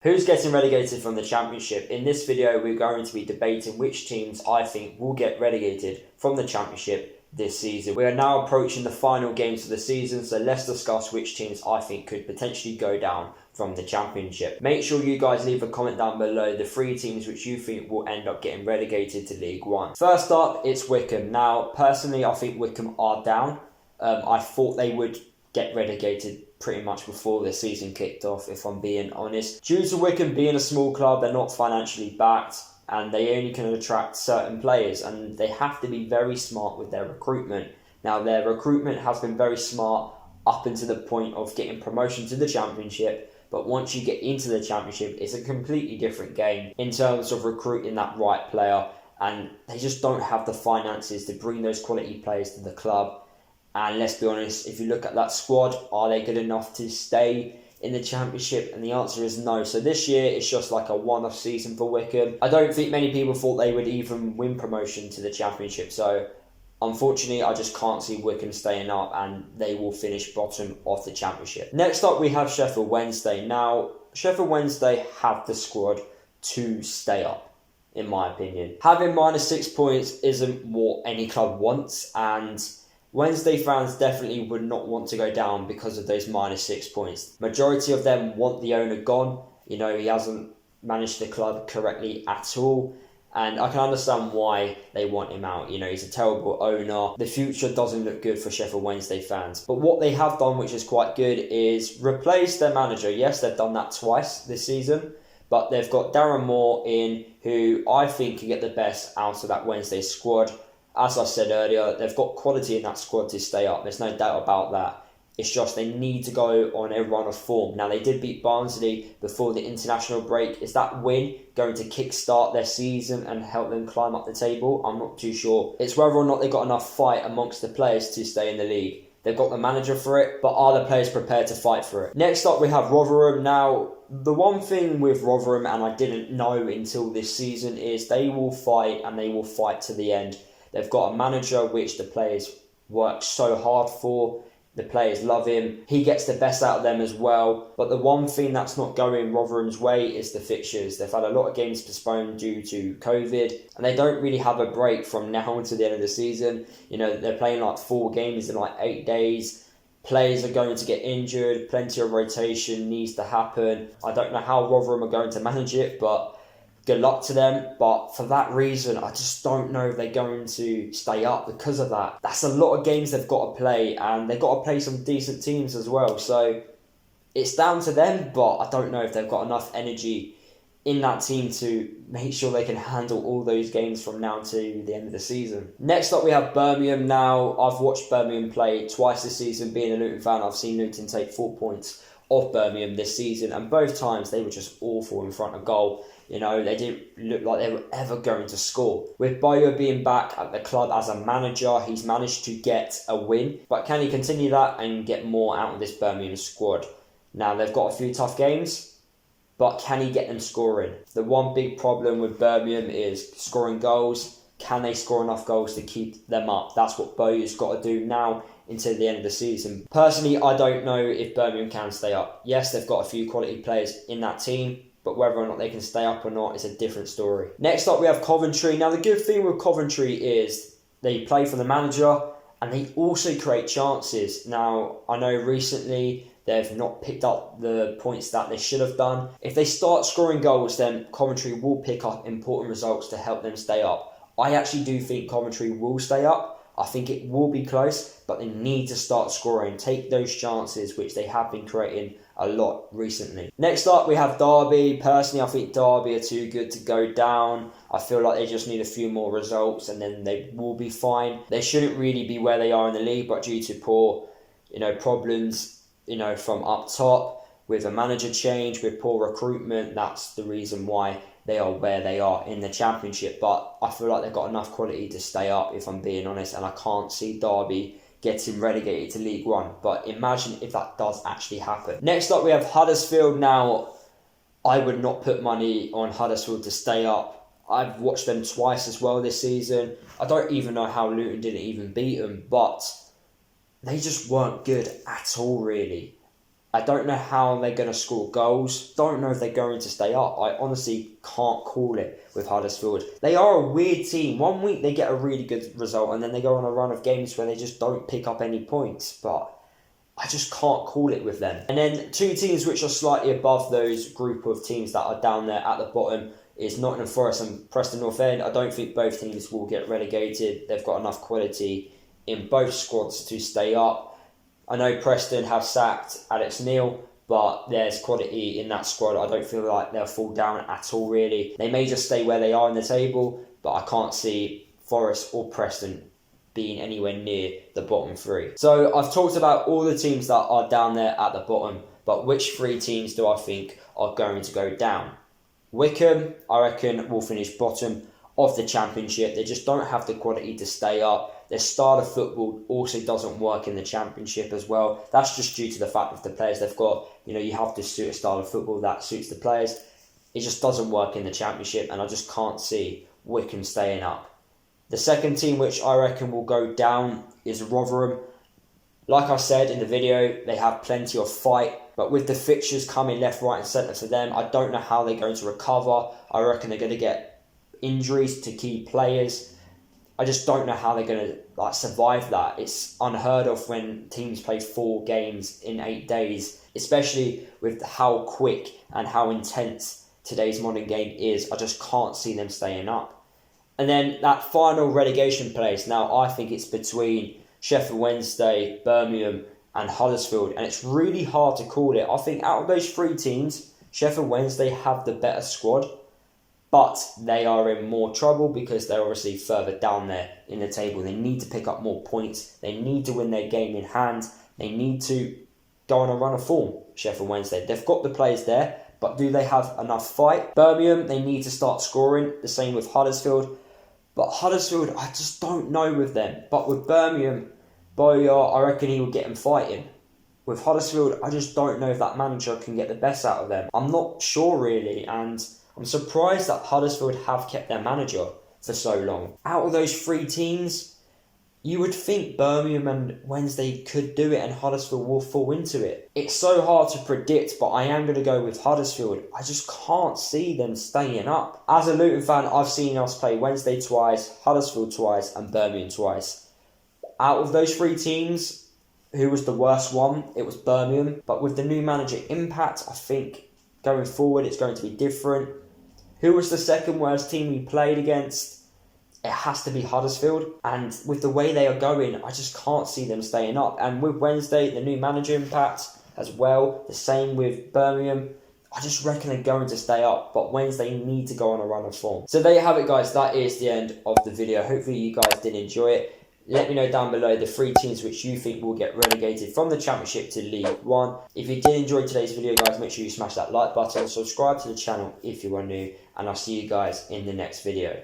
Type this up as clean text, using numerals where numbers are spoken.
Who's getting relegated from the Championship? In this video, we're going to be debating which teams I think will get relegated from the Championship this season. We are now approaching the final games of the season, so let's discuss which teams I think could potentially go down from the Championship. Make sure you guys leave a comment down below the 3 teams which you think will end up getting relegated to League One. First up, it's Wycombe. Now, personally, I think Wycombe are down. I thought they would get relegated pretty much before the season kicked off, if I'm being honest. Due to Wycombe being a small club, they're not financially backed and they only can attract certain players, and they have to be very smart with their recruitment. Now, their recruitment has been very smart up until the point of getting promotion to the Championship, but once you get into the Championship, it's a completely different game in terms of recruiting that right player, and they just don't have the finances to bring those quality players to the club. And let's be honest, if you look at that squad, are they good enough to stay in the Championship? And the answer is no. So this year, it's just like a one-off season for Wycombe. I don't think many people thought they would even win promotion to the Championship. So unfortunately, I just can't see Wycombe staying up, and they will finish bottom of the Championship. Next up, we have Sheffield Wednesday. Now, Sheffield Wednesday have the squad to stay up, in my opinion. Having -6 points isn't what any club wants, and Wednesday fans definitely would not want to go down because of those -6 points. Majority of them want the owner gone. You know, he hasn't managed the club correctly at all. And I can understand why they want him out. You know, he's a terrible owner. The future doesn't look good for Sheffield Wednesday fans. But what they have done, which is quite good, is replace their manager. Yes, they've done that twice this season. But they've got Darren Moore in, who I think can get the best out of that Wednesday squad. As I said earlier, they've got quality in that squad to stay up. There's no doubt about that. It's just they need to go on a run of form. Now, they did beat Barnsley before the international break. Is that win going to kickstart their season and help them climb up the table? I'm not too sure. It's whether or not they've got enough fight amongst the players to stay in the league. They've got the manager for it, but are the players prepared to fight for it? Next up, we have Rotherham. Now, the one thing with Rotherham, and I didn't know until this season, is they will fight, and they will fight to the end. They've got a manager which the players work so hard for. The players love him. He gets the best out of them as well. But the one thing that's not going Rotherham's way is the fixtures. They've had a lot of games postponed due to COVID, and they don't really have a break from now until the end of the season. You know, they're playing like 4 games in like 8 days. Players are going to get injured. Plenty of rotation needs to happen. I don't know how Rotherham are going to manage it, but good luck to them. But for that reason, I just don't know if they're going to stay up because of that. That's a lot of games they've got to play, and they've got to play some decent teams as well. So it's down to them, but I don't know if they've got enough energy in that team to make sure they can handle all those games from now to the end of the season. Next up, we have Birmingham. Now, I've watched Birmingham play twice this season. Being a Luton fan, I've seen Luton take 4 points off Birmingham this season, and both times they were just awful in front of goal. You know, they didn't look like they were ever going to score. With Boyo being back at the club as a manager, he's managed to get a win. But can he continue that and get more out of this Birmingham squad? Now, they've got a few tough games, but can he get them scoring? The one big problem with Birmingham is scoring goals. Can they score enough goals to keep them up? That's what Boyo's got to do now until the end of the season. Personally, I don't know if Birmingham can stay up. Yes, they've got a few quality players in that team, but whether or not they can stay up or not is a different story. Next up, we have Coventry. Now, the good thing with Coventry is they play for the manager, and they also create chances. Now, I know recently they've not picked up the points that they should have done. If they start scoring goals, then Coventry will pick up important results to help them stay up. I actually do think Coventry will stay up. I think it will be close, but they need to start scoring, take those chances, which they have been creating a lot recently. Next up, we have Derby. Personally, I think Derby are too good to go down. I feel like they just need a few more results, and then they will be fine. They shouldn't really be where they are in the league, but due to poor, problems, from up top, with a manager change, with poor recruitment, that's the reason why they are where they are in the Championship. But I feel like they've got enough quality to stay up, if I'm being honest, and I can't see Derby getting relegated to League One. But imagine if that does actually happen. Next up, we have Huddersfield. Now, I would not put money on Huddersfield to stay up. I've watched them twice as well this season. I don't even know how Luton didn't even beat them, but they just weren't good at all, really. I don't know how they're going to score goals. Don't know if they're going to stay up. I honestly can't call it with Huddersfield. They are a weird team. One week they get a really good result and then they go on a run of games where they just don't pick up any points. But I just can't call it with them. And then two teams which are slightly above those group of teams that are down there at the bottom is Nottingham Forest and Preston North End. I don't think both teams will get relegated. They've got enough quality in both squads to stay up. I know Preston have sacked Alex Neil, but there's quality in that squad. I don't feel like they'll fall down at all, really. They may just stay where they are in the table, but I can't see Forest or Preston being anywhere near the bottom three. So I've talked about all the teams that are down there at the bottom, but which three teams do I think are going to go down? Wycombe, I reckon, will finish bottom of the Championship. They just don't have the quality to stay up. Their style of football also doesn't work in the Championship as well. That's just due to the fact of the players they've got. You know, you have to suit a style of football that suits the players. It just doesn't work in the Championship, and I just can't see Wycombe staying up. The second team which I reckon will go down is Rotherham. Like I said in the video, they have plenty of fight, but with the fixtures coming left, right and centre for them, I don't know how they're going to recover. I reckon they're going to get injuries to key players. I just don't know how they're going to survive that. It's unheard of when teams play 4 games in 8 days, especially with how quick and how intense today's modern game is. I just can't see them staying up. And then that final relegation place, now I think it's between Sheffield Wednesday, Birmingham and Huddersfield, and it's really hard to call it. I think out of those 3 teams, Sheffield Wednesday have the better squad. But they are in more trouble because they're obviously further down there in the table. They need to pick up more points. They need to win their game in hand. They need to go on a run of form, Sheffield Wednesday. They've got the players there, but do they have enough fight? Birmingham, they need to start scoring. The same with Huddersfield. But Huddersfield, I just don't know with them. But with Birmingham, Boyer, I reckon he would get them fighting. With Huddersfield, I just don't know if that manager can get the best out of them. I'm not sure really, and I'm surprised that Huddersfield have kept their manager for so long. Out of those 3 teams, you would think Birmingham and Wednesday could do it and Huddersfield will fall into it. It's so hard to predict, but I am going to go with Huddersfield. I just can't see them staying up. As a Luton fan, I've seen us play Wednesday twice, Huddersfield twice and Birmingham twice. Out of those 3 teams, who was the worst one? It was Birmingham. But with the new manager Impact, I think going forward it's going to be different. Who was the second worst team we played against? It has to be Huddersfield. And with the way they are going, I just can't see them staying up. And with Wednesday, the new manager Impact as well. The same with Birmingham. I just reckon they're going to stay up. But Wednesday need to go on a run of form. So there you have it, guys. That is the end of the video. Hopefully you guys did enjoy it. Let me know down below the 3 teams which you think will get relegated from the Championship to League 1. If you did enjoy today's video, guys, make sure you smash that like button, subscribe to the channel if you are new, and I'll see you guys in the next video.